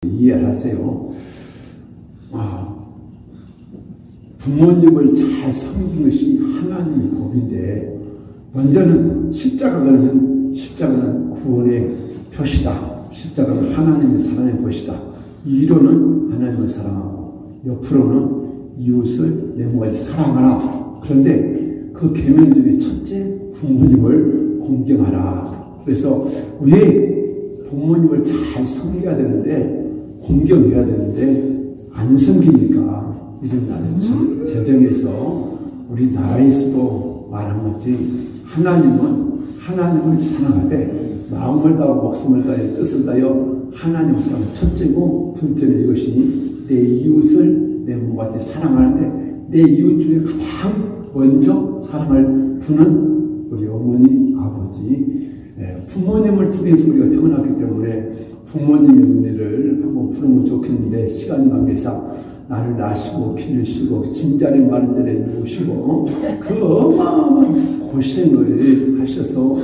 이해를 하세요. 부모님을 잘 섬기는 것이 하나님의 법인데, 먼저는 십자가는 구원의 표시다. 십자가는 하나님의 사랑의 것이다. 이로는 하나님을 사랑하고, 옆으로는 이웃을 내 몸같이 사랑하라. 그런데 그 계명 중에 첫째, 부모님을 공경하라. 그래서 왜 부모님을 잘 섬겨야 되는데, 공경해야 되는데 안 섬깁니까? 이런 나는 재정에서 우리나라에서도 말한 것이, 하나님을 사랑하되 마음을 다하고 목숨을 다하여 뜻을 다하여 하나님을 사랑하는 첫째고, 둘째는 이것이니 내 이웃을 내 몸같이 사랑하는데, 내 이웃 중에 가장 먼저 사랑할 분은 우리 어머니, 아버지, 부모님을 통해서 우리가 태어났기 때문에 부모님의 은혜를 한번 부르면 좋겠는데, 시간 관계상 나를 낳으시고 기르시고 진짜리 마른자리 누우시고 그 어마어마한 고생을 하셔서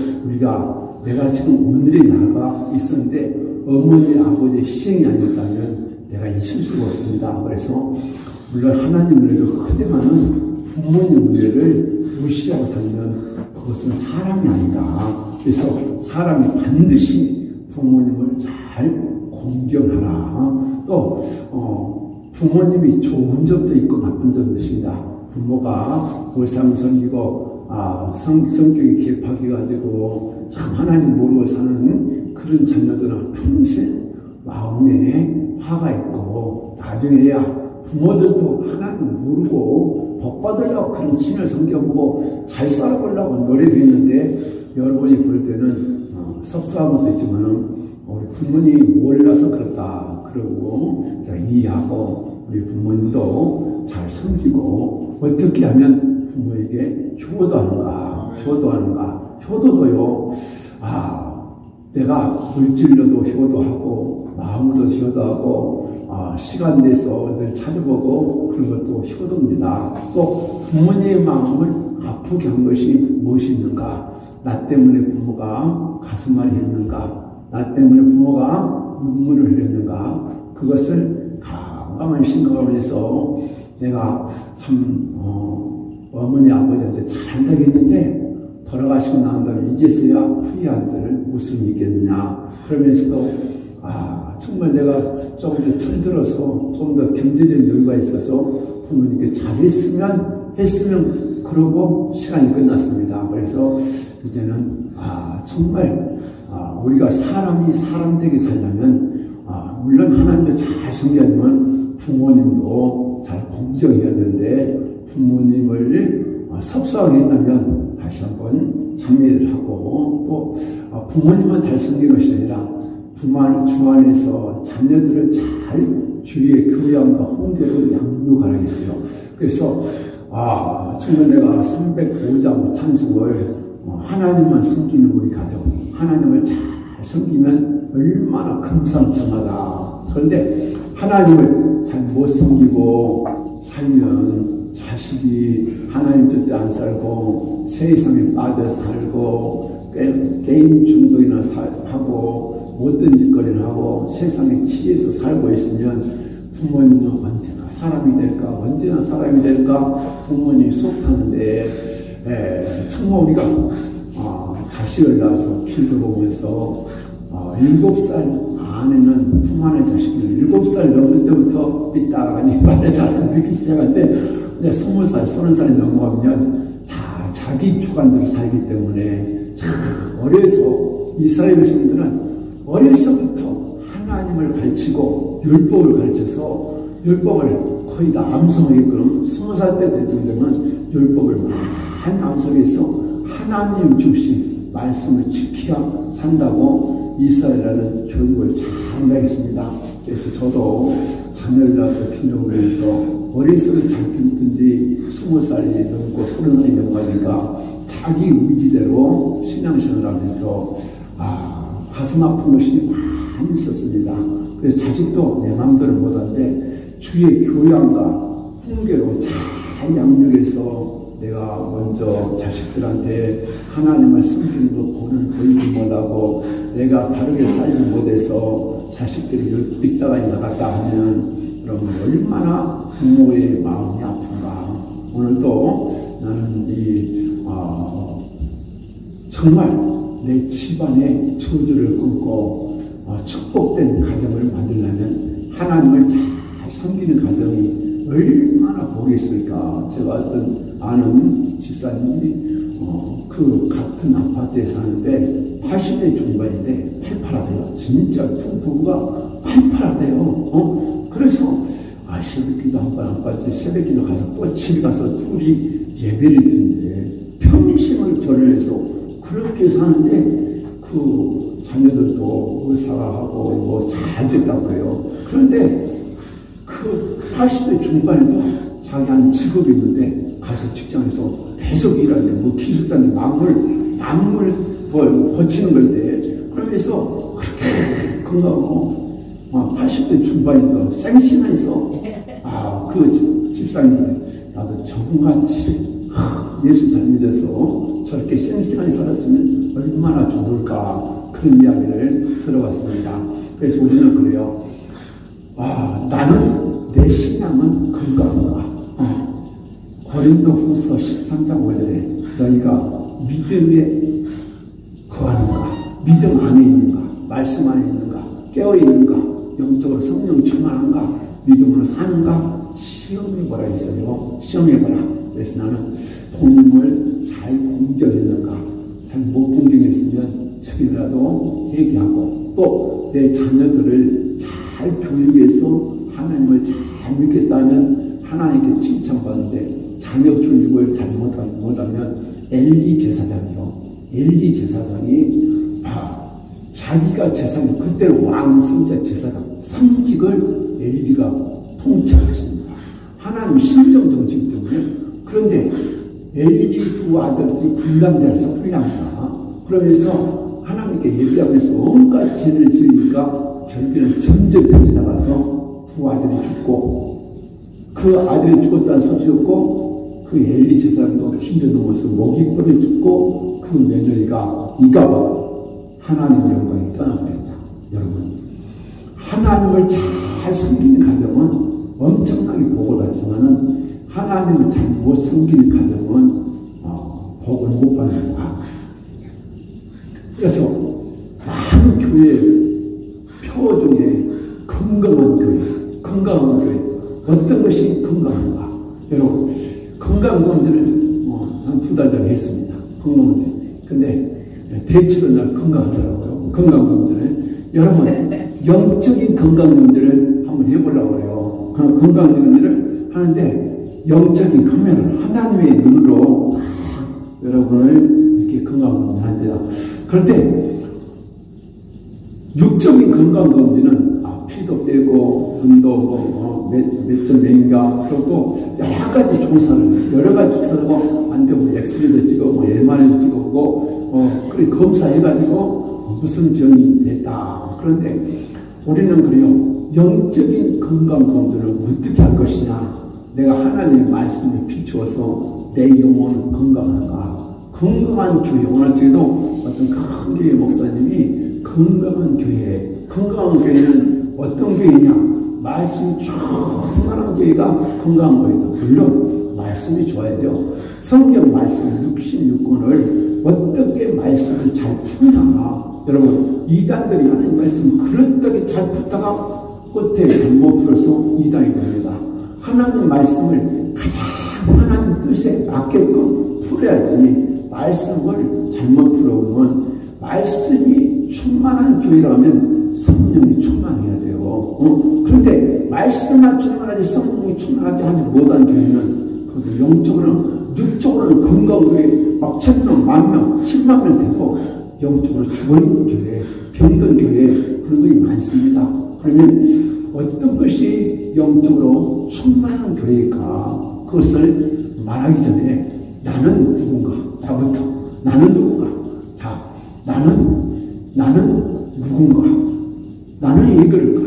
내가 지금 오늘의 나가 있었는데, 어머니 아버지의 희생이 아니었다면 내가 있을 수가 없습니다. 그래서 물론 하나님 은혜도 크지만은 부모님 은혜를 무시하고 살면 그것은 사람이 아니다. 그래서 사람이 반드시 부모님을 잘 공경하라. 또 부모님이 좋은 점도 있고 나쁜 점도 있습니다. 부모가 불쌍성이고 성격이 개팍해 가지고 참 하나님 모르고 사는 그런 자녀들은 평생 마음에 화가 있고, 나중에야 부모들도 하나님 모르고 복 받으려고 그런 신을 섬겨보고 잘 살아보려고 노력했는데, 여러분이 볼 때는 섭섭한 것도 있지만 우리 부모님이 몰라서 그렇다 그러고 이해하고, 우리 부모님도 잘 섬기고, 어떻게 하면 부모에게 효도하는가. 효도도요, 내가 물질로도 효도하고 마음으로 효도하고 시간 내서 늘 찾아보고 그런 것도 효도입니다. 또 부모님의 마음을 아프게 한 것이 무엇이 있는가. 나 때문에 부모가 가슴앓이 했는가, 나 때문에 부모가 눈물을 흘렸는가, 그것을 가만히 생각하면서 내가 참 어머니 아버지한테 잘한다고 했는데 돌아가시고 난 다음에 이제서야 후회한들 무슨 일이겠느냐. 그러면서도 정말 내가 조금 더 철들어서 좀 더 경제적인 여유가 있어서 부모님께 잘했으면 그러고 시간이 끝났습니다. 그래서 이제는 정말 우리가 사람이 사람되게 살려면 물론 하나님도 잘 섬겨야지만 부모님도 잘 공경해야 되는데, 부모님을 섭섭하게 했다면 다시 한번 참회를 하고, 또 부모님만 잘 섬기는 것이 아니라 주 안에서 자녀들을 잘 주위의 교양과 홍대로 양육하라 했어요. 그래서 정말 내가 305장 찬송을 하나님만 섬기는 우리 가정, 하나님을 잘 섬기면 얼마나 금상첨화다. 그런데 하나님을 잘 못 섬기고 살면 자식이 하나님 뜻대로 안 살고 세상에 빠져 살고 게임 중독이나 하고 못된 짓거리를 하고 세상에 치여서 살고 있으면 부모님은 언제나 사람이 될까 부모님이 속타는데, 정말 우리가 자식을 낳아서 키워보면서 7살 안에는 품 안의 자식들 7살 넘을 때부터 삐딱하니 말을 잘 듣기 시작하는데, 이제 20살, 30살이 넘어가면 다 자기 주관대로 살기 때문에 참 어려서 이스라엘 백성들은 어려서부터 하나님을 가르치고 율법을 가르쳐서 율법을 거의 다 암송하게끔 20살 때 될 정도면 율법을 많이 암송해서 하나님 주신 말씀을 지켜야 산다고 이스라엘이라는 교육을 잘 받겠습니다. 그래서 저도 자녀를 낳아서 키우면서 어리석은 잘 듣든지 20살이 넘고 30살이 넘어가니까 자기 의지대로 신앙생활을 하면서 가슴 아픈 것이 많이 있었습니다. 그래서 자식도 내 마음대로 못하는데 주의 교양과 훈계로 잘 양육해서 내가 먼저 자식들한테 하나님을 섬기는 거 보이지 못하고 내가 바르게 살지 못해서 자식들이 있다가 나갔다 하면 여러분 얼마나 부모의 마음이 아픈가. 오늘도 나는 정말 내 집안의 저주를 끊고 축복된 가정을 만들려면 하나님을 잘 섬기는 가정이 얼마나 복이 있을까. 제가 어떤 아는 집사님이 그 같은 아파트에 사는데 80대 중반인데 팔팔하대요. 진짜 부부가 팔팔하대요. 그래서 새벽기도 한 번 안 빠지 새벽기도 가서 또 집에 가서 둘이 예배를 드리는데 평생을 결혼해서 그렇게 사는데 그 자녀들도 의사가 하고 뭐 잘 됐다고 그래요. 그런데 그 80대 중반에도 자기 한 직업이 있는데 가서 직장에서 계속 일하는데 뭐 기술자님 나무를 거치는 건데 그러면서 그렇게 건강하고 80대 중반이다 생신해서 그 집사님이 나도 저분같이 예수 잘 믿어서 저렇게 생신하게 살았으면 얼마나 좋을까 그런 이야기를 들어봤습니다. 그래서 우리는 그래요. 나는 내 신앙은 건강한가. 고린도후서 13장 5절에 너희가 믿음에 거하는가, 믿음 안에 있는가, 말씀 안에 있는가, 깨어 있는가, 영적으로 성령 충만한가, 믿음으로 사는가 시험해보라 했어요. 시험해보라. 그래서 나는 복음을 잘 공경했는가, 잘 못 공경했으면 저기라도 회개하고 또 내 자녀들을 잘 교육해서 하나님을 잘 믿겠다면 하나님께 칭찬받는데 자녀 교육을 잘 못하면 엘리 제사장이요. 엘리 제사장이 자기가 제사장, 그때는 왕, 성자, 제사장 3직을 엘리가 통치하셨습니다. 하나님 신정 정책 때문에. 그런데 엘리 두 아들들이 불량자라서 불량자. 그러면서 하나님께 예배하면서 온갖 죄를 지으니까 결국에는 전쟁터에 나가서 두 아들이 죽고 그 아들이 죽었다는 소식이었고 그 엘리 제사장도 뒤를 넘어서 목이 뻗어 죽고 그 며느리가 이가봐 하나님의 영광이 떠나버렸다. 여러분 하나님을 잘 섬기는 가정은 엄청나게 복을 받지만은 하나님을 잘 못 섬기는 가정은 복을 못 받는다. 그래서 많은 교회 표 중에 건강한 교회 어떤 것이 건강한가? 여러분 건강검진을 한 2달 전에 했습니다. 건강검진. 근데 대치로 날 건강하더라고요. 건강검진을. 여러분 영적인 건강검진을 한번 해보려고 그래요. 그런 건강검진을 하는데 영적인 카메라를 하나님의 눈으로 여러분을 이렇게 건강검진을 합니다. 그런데 육적인 건강검진은 피도 빼고 눈도 몇 점 몇인가 그러고 여러 가지 조사를 여러 가지 조사하고 안 되고 엑스레이도 찍어보고 MRI도 찍어보고 그래 검사해가지고 무슨 병이 됐다. 그런데 우리는 그래요. 영적인 건강검진을 어떻게 할 것이냐. 내가 하나님의 말씀에 비추어서 내 영혼은 건강한가. 건강한 교회. 오늘 저희도 어떤 큰 교회 목사님이 건강한 교회는 어떤 교회냐. 말씀이 충만한 교회가 건강한 교회다. 물론 말씀이 좋아야 돼요. 성경 말씀 66권을 어떻게 말씀을 잘 푸냐. 여러분 이단들이 하나님 말씀을 그렇게 잘 푸다가 끝에 잘못 풀어서 이단이 됩니다. 하나님 말씀을 가장 하나님 뜻에 맞게끔 풀어야지. 말씀을 잘못 풀어오면 말씀이 충만한 교회라면 성령이 충만해야 돼요. 그런데 말씀만 충만하지 성령이 충만하지 하지 못한 교회는 그래서 영적으로는 육적으로는 건강교회 막 1000명, 10,000명, 100,000명 돼도 영적으로 죽어있는 교회, 병든 교회 그런 것이 많습니다. 그러면 어떤 것이 영적으로 충만한 교회일까? 그것을 말하기 전에 나는 누군가? 나부터 나는 누군가? 자, 나는 누군가? 나는 왜 그럴까?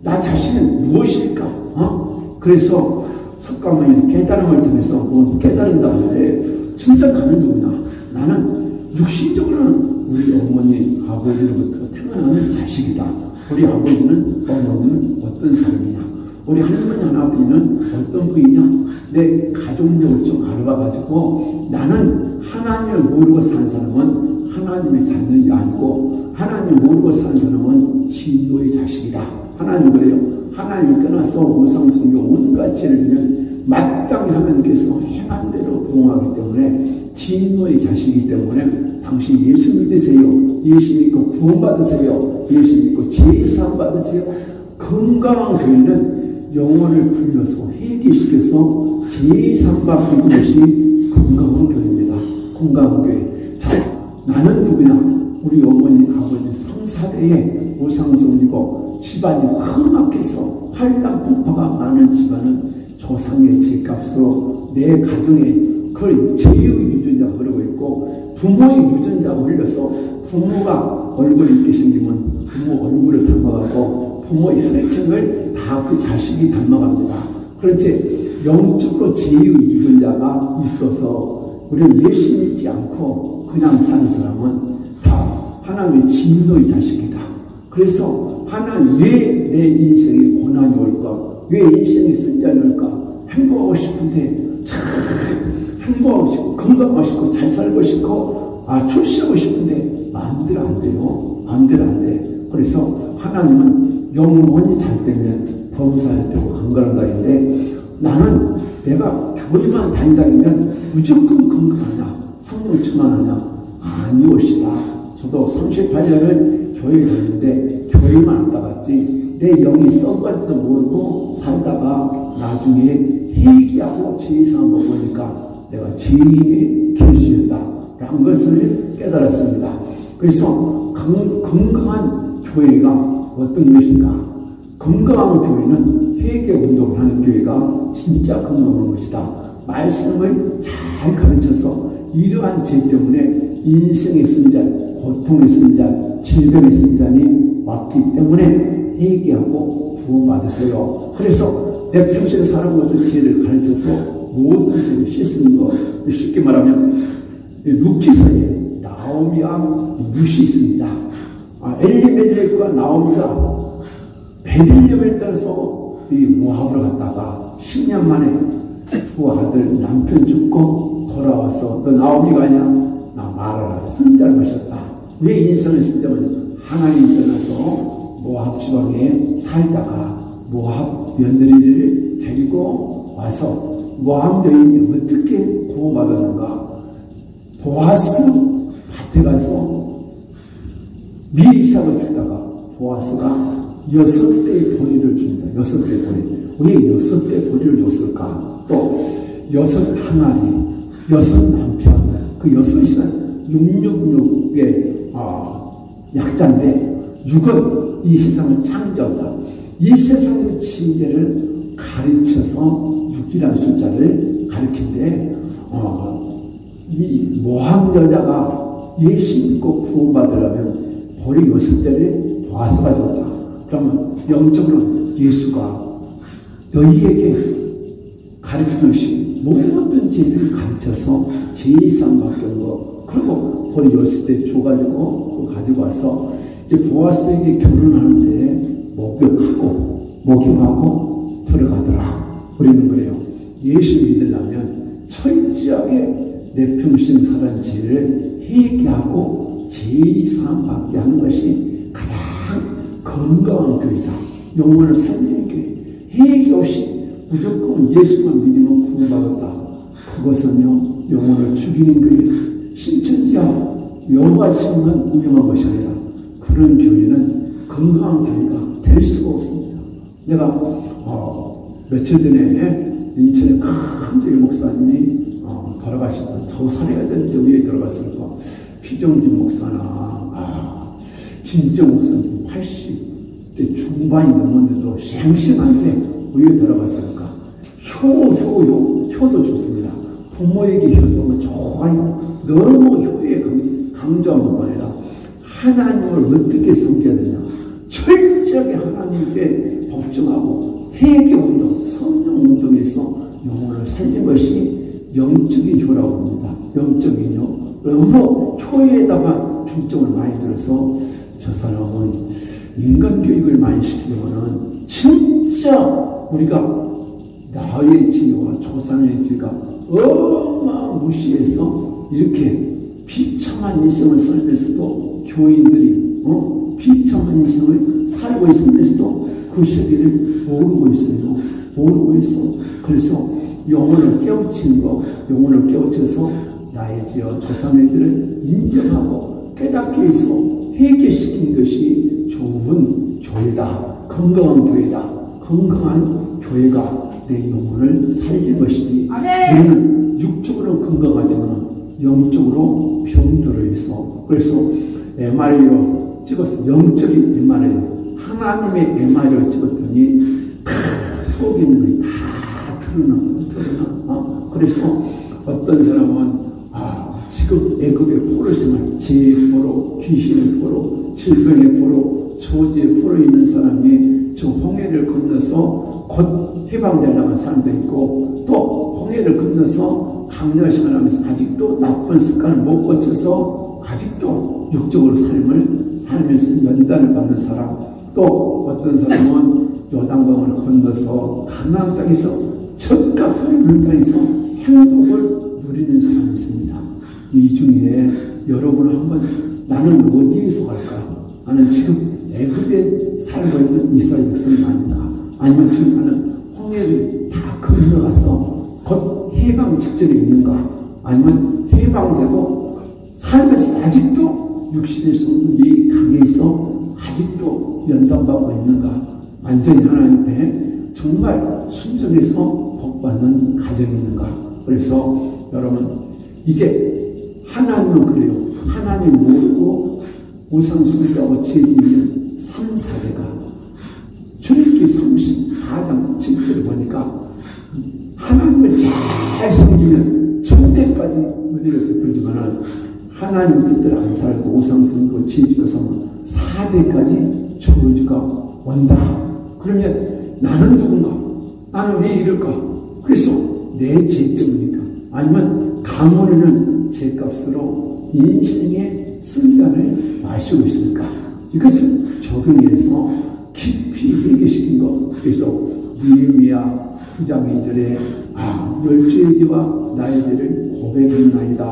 나 자신은 무엇일까? 그래서 석가모니는 깨달음을 통해서 뭐 깨달은다고 하는데 진짜 나는 누구냐? 나는 육신적으로는 우리 어머니, 아버지로부터 태어나는 자식이다. 우리 아버지는 어머니는 어떤 사람이냐, 우리 할머니 할아버지는 어떤 분이냐, 내 가족력을 좀 알아봐가지고 나는 하나님을 모르고 산 사람은 하나님의 자녀이 아니고 하나님을 모르고 산 사람은 진노의 자식이다. 하나님 그래요. 하나님을 떠나서 우상숭배 온갖 죄를 지면 마땅히 하나님께서 행한 대로 부응하기 때문에 진노의 자식이기 때문에 당신 예수 믿으세요. 예수 믿고 구원받으세요. 예수 믿고 죄사함 받으세요. 건강한 교회는 영혼을 불려서 회개시켜서 죄사함 받는 것이 건강한 교회입니다. 건강한 교회. 자, 나는 누구냐? 우리 어머니, 아버지 성사대에 우상숭배고 집안이 험악해서 환난폭파가 많은 집안은 조상의 죄값으로 내 가정에 그 죄의 유전자가 흐르고 있고 부모의 유전자가 흘려서 부모가 얼굴이 이렇게 생기면 부모 얼굴을 닮아가고 부모의 혈액형을 다 그 자식이 닮아갑니다. 그런지 영적으로 죄의 유전자가 있어서 우리는 예수 믿지 않고 그냥 사는 사람은 다 하나님의 진노의 자식이다. 그래서 하나님 왜 내 인생에 고난이 올까? 왜 인생에 쓴자리 올까? 행복하고 싶은데 참 행복하고 싶고 건강하고 싶고 잘 살고 싶고 출세하고 싶은데 마음대로 안 돼요. 마음대로 안 돼. 그래서 하나님은 영혼이 잘 되면 범사할 때고 건강한다는데 나는 내가 교회만 다닌다면 무조건 건강하냐? 성령 충만하냐? 아니오시다. 저도 38년을 교회에 다녔는데 교회만 안 따갔지 내 영이 썩어지도 모르고 살다가 나중에 회개하고 죄사함 먹으니까 내가 죄인의 길수였다라는 것을 깨달았습니다. 그래서 건강한 교회가 어떤 것인가? 건강한 교회는 회개 운동을 하는 교회가 진짜 건강한 것이다. 말씀을 잘 가르쳐서 이러한 죄 때문에 인생의 승잔, 고통의 승잔, 질병의 승잔이 왔기 때문에 회개하고 구원받으세요. 그래서 내 평생에 살아온 것을 지혜를 가르쳐서 모든 죄를 씻는 것. 쉽게 말하면 루키서에 나오미와 룻이 있습니다. 엘리멜렉과 나오미가 베들레헴을 떠나서 이 모압으로 갔다가 10년 만에 두 아들 남편 죽고 돌아와서 너 나오미가 아니야? 나 말하라. 쓴자를 마셨다. 왜 인생을 쓴다면 하나님 떠나서 모압 지방에 살다가 모압 며느리를 데리고 와서 모압 여인이 어떻게 구원받았는가? 보아스 밭에 가서 미리삭을 주다가 보아스가 6대의 보리를 줍니다. 6대의 보리. 왜 6대의 보리를 줬을까? 또 6 항아리, 6 남편. 그 6이란 666의 약자인데 6은 이 세상을 창조한다. 이 세상의 징계를 가르쳐서 6이라는 숫자를 가르친데 이 모함 여자가 예수 믿고 구원받으려면 보리 6대를 보아스가 줬다. 그러면 영적으로 예수가 너희에게 가르치는 것이 모든 죄를 가르쳐서 죄사함 받게 한 거. 그리고 보리 6대 줘가지고 가지고 와서 이제 보아스에게 결혼하는데 목욕하고 들어가더라. 우리는 그래요. 예수 믿으려면 철저하게 내 평생 살한 죄를 회개하고 죄사함 받게 하는 것이 가장 건강한 교회다. 영혼을 살리는 교회. 회개 없이 무조건 예수만 믿으면 구원받았다. 그것은요 영혼을 죽이는 교회. 신천지와 여호와 신만 운영한 것이 아니라 그런 교회는 건강한 교회가 될 수가 없습니다. 내가 며칠 전에 인천의 큰 교회 목사님이 돌아가셔서 더 살아야 되는데 왜 들어갔을까? 피정진 목사나 진지정 목사님 80대 중반이 넘었는데도 생생한데 왜 들어갔을까? 효도 좋습니다. 부모에게 효도가 좋아요. 너무 효에 강조한 것만 아니라 하나님을 어떻게 섬겨야 되냐. 철저하게 하나님께 복종하고 회개운동, 성령운동에서 영혼을 살린 것이 영적인 효라고 합니다. 영적인 효. 너무 효에다가 중점을 많이 들어서 저 사람은 인간 교육을 많이 시키려면 진짜 우리가 나의 지혜와 조상의 지혜가 어마무시해서 이렇게 비참한 인생을 살면서도 교인들이 비참한 인생을 살고 있으면서도 그 세계를 모르고 있어요. 모르고 있어. 그래서 영혼을 깨우친 거, 영혼을 깨우쳐서 나의 지혜와 조상의 지혜를 인정하고 깨닫게 해서 회개시킨 것이 좋은 교회다. 건강한 교회다. 건강한 교회가 내 영혼을 살릴 것이지. 우리는 육적으로 건강하지만 영적으로 병들어 있어. 그래서 MRI로 찍었어. 영적인 MRI. 하나님의 MRI를 찍었더니 속에 있는 것이 다 드러나. 그래서 어떤 사람은 지금 애굽의 포로 생활, 죄의 포로, 귀신의 포로, 질병의 포로, 저주의 포로 있는 사람이 저 홍해를 건너서 곧 해방되려는 사람도 있고, 또 홍해를 건너서 강렬 생활하면서 아직도 나쁜 습관을 못 고쳐서 아직도 육적으로 삶을 살면서 연단을 받는 사람, 또 어떤 사람은 요단강을 건너서 가나안 땅에서 젖과 꿀을 땅에서 행복을 누리는 사람이 있습니다. 이 중에 여러분은 한번 나는 어디에서 갈까? 나는 지금 애굽에 살고 있는 이스라엘 백성이 아닌가? 아니면 지금 나는 홍해를 다 건너가서 곧 해방 직전에 있는가? 아니면 해방되고 살면서 아직도 육신에서 이 강에서 아직도 연단받고 있는가? 완전히 하나님 앞에 정말 순종해서 복받는 가정이 있는가? 그래서 여러분 이제 하나님은 그래요. 하나님 모르고 우상 숭배하고 죄짓는 3, 4대가 출애굽기 34장 7절을 보니까 하나님을 잘 섬기면 천대까지 은혜를 베풀지만 하나님 뜻대로 안 살고 우상 숭배하고 죄짓고서 4대까지 저주가 온다. 그러면 나는 누군가? 나는 왜 이럴까? 그래서 내 죄 때문일까? 아니면 가문에는 죄값으로 인생의 쓴잔을 마시고 있을까? 이것을 적용해서 깊이 회개시킨 것. 그래서 느헤미야 9장 2절에 열주의 죄와 나의 죄를 고백했나이다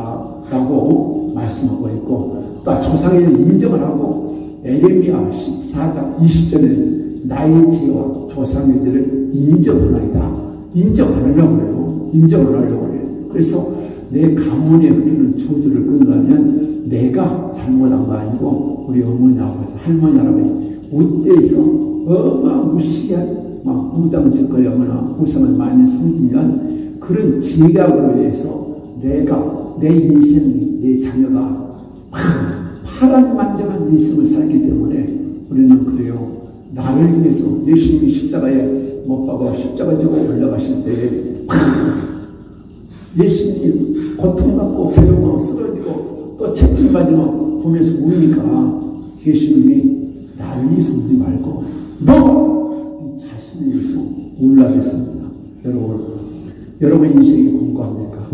라고 말씀하고 있고, 또 조상의 인정을 하고 에레미야 14장 20절에 나의 죄와 조상의 죄를 인정하나이다. 인정 안 하려고 그래요. 인정을 하려고 그래요. 그래서 내 가문에 흐르는 저주를 끊으려면 내가 잘못한 거 아니고 우리 어머니, 아버지, 할머니, 할아버지 우대에서 어마무시한 막 무당짓거리거나 우상을 많이 섬기면 그런 지각으로 인해서 내가 내 인생이, 내 자녀가 파란만장한 인생을 살기 때문에 우리는 그래요. 나를 위해서 예수님이 십자가에 못 박아 십자가 지고 올라가실 때에 예수님이 고통받고 괴로워하고 쓰러지고 또 채찍맞으며 보면서 우니까 예수님이 나를 위해서 울지 말고 너 네 자신을 위해서 울라 했습니다. 여러분 인생이 건강합니까?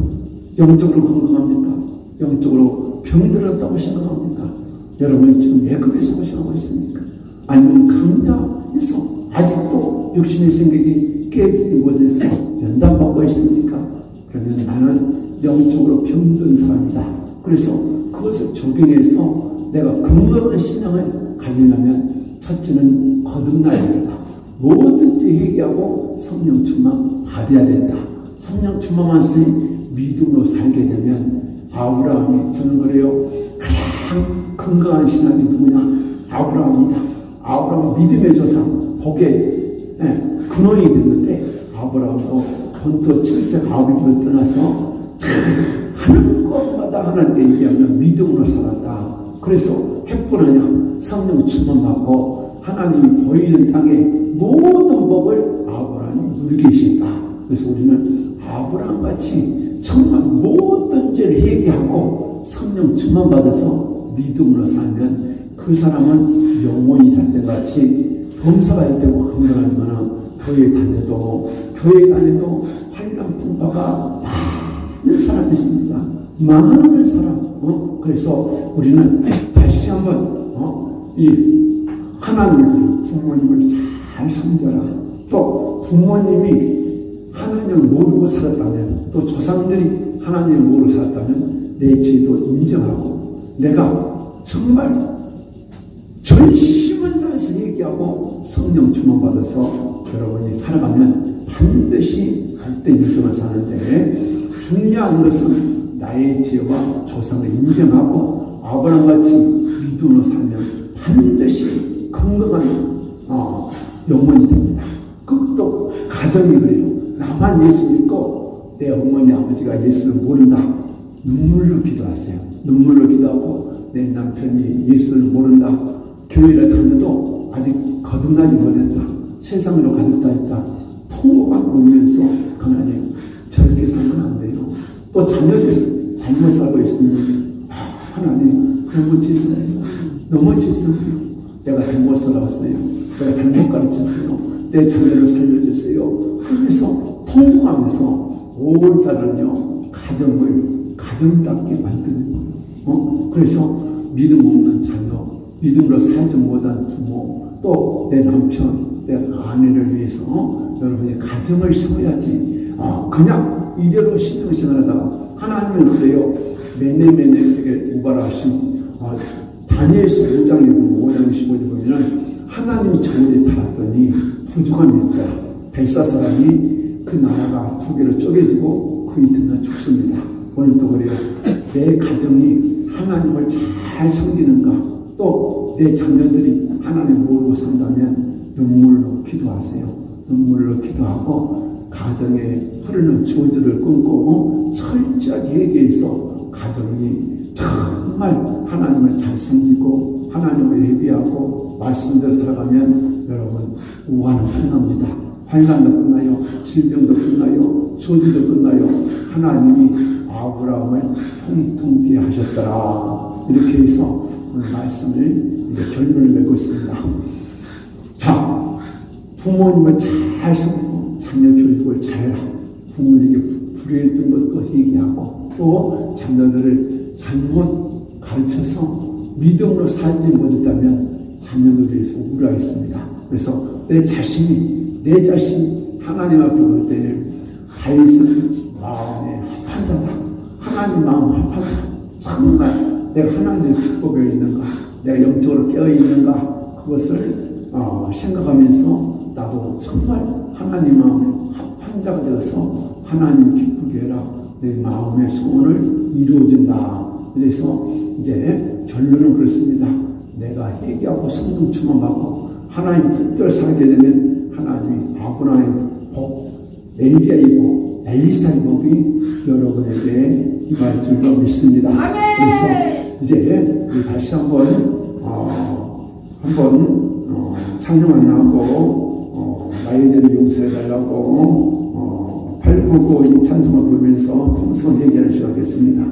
영적으로 건강합니까? 영적으로 병들었다고 생각합니까? 여러분이 지금 애굽에서 고생하고 있습니까? 아니면 강야에서 아직도 육신의 생각이 깨지지 못해서 연단받고 있습니까? 그러면 나는 영적으로 병든 사람이다. 그래서 그것을 적용해서 내가 건강한 신앙을 가지려면 첫째는 거듭나야 된다. 뭐든지 회개하고 성령 충만 받아야 된다. 성령 충만하시 믿음으로 살게 되면 아브라함이, 저는 그래요, 가장 건강한 신앙이 누구냐? 아브라함이다. 아브라함은 믿음의 조상, 복의 근원이 됐는데 아브라함도 본토 7세 아버지를 떠나서 하는 것마다 하나님께 얘기하면 믿음으로 살았다. 그래서 햇불하냐? 성령 충만받고 하나님이 보이는 땅에 모든 법을 아브라함이 누리게 하셨다. 그래서 우리는 아브라함같이 정말 모든 죄를 회개하고 성령 충만받아서 믿음으로 살면 그 사람은 영원히 살 때같이 범사가 할 때고 건강하지만 교회 다녀도 환란 풍파가 많은 사람이 있습니다. 많은 사람. 그래서 우리는 다시 한번 이 하나님을 부모님을 잘 섬겨라. 또 부모님이 하나님을 모르고 살았다면, 또 조상들이 하나님을 모르고 살았다면 내 죄도 인정하고 내가 정말 전심을 다해서 얘기하고 성령 충만받아서 여러분이 살아가면 반드시 복된 인생을 사는데, 중요한 것은 나의 죄와 조상을 인정하고 아브라함같이 믿음으로 살면 반드시 건강한 영혼이 됩니다. 그것도 가정이 그래요. 나만 예수 믿고 내 어머니 아버지가 예수를 모른다. 눈물로 기도하세요. 눈물로 기도하고 내 남편이 예수를 모른다. 교회를 다녀도 아직 거듭나지 못했다. 세상으로 가득 차 있다. 통곡을 울면서 하나님 저렇게 살면 안 돼요. 또 자녀들이 잘못 살고 있으면 하나님 너무 죄송해요. 너무 죄송해요. 내가 잘못 살아왔어요. 내가 잘못 가르쳤어요. 내 자녀를 살려주세요. 그래서 통곡하면서 5월달은요 가정을 가정답게 만드는 거예요. 그래서 믿음 없는 자녀, 믿음으로 살지 못한 부모, 또 내 남편, 내 아내를 위해서 여러분이 가정을 세워야지. 그냥 이대로 신앙생활하다가 하나님은 그래요. 매네매네에게 오바라신 다니엘서 5장에 보면 5장 15절 보면은 하나님이 저울에 달았더니 부족함이 있다. 벨사 사람이 그 나라가 두 개로 쪼개지고 그 이튿날 죽습니다. 오늘도 그래요. 내 가정이 하나님을 잘 섬기는가, 또 내 자녀들이 하나님 모르고 산다면 눈물로 기도하세요. 눈물로 기도하고 가정에 흐르는 주어들을 끊고 철저하게 얘기해서 가정이 정말 하나님을 잘 섬기고 하나님을 예비하고 말씀대로 살아가면 여러분 우환은 끝납니다. 환난도 끝나요. 질병도 끝나요. 조지도 끝나요. 하나님이 아브라함을 형통케 하셨더라. 이렇게 해서 오늘 말씀을 이제 결론을 맺고 있습니다. 자, 부모님을 잘 섬기고 자녀 교육을 잘해라. 부모님에게 불의했던 것도 얘기하고 또 자녀들을 잘못 가르쳐서 믿음으로 살지 못했다면 자녀들을 위해서 우려했습니다. 그래서 내 자신이 하나님 앞에 볼 때는 다윗은 마음에 합한 자다. 하나님 마음 합한 자. 정말 내가 하나님의 축복에 있는가, 내가 영적으로 깨어있는가, 그것을 생각하면서 나도 정말 하나님 마음에 합한 자가 되어서 하나님 기쁘게 해라. 내 마음의 소원을 이루어진다. 그래서 이제 결론은 그렇습니다. 내가 회개하고 성령 충만받고 하나님 뜻대로 살게 되면 하나님이 아브라함의 복, 엘리야의 복, 엘리사의 복이 여러분에게 임할 줄로 믿습니다. 그래서 이제 다시 한번 찬양 안 하고 나의 죄를 용서해달라고 899 이 찬송을 부르면서 통성 얘기를 시작하겠습니다.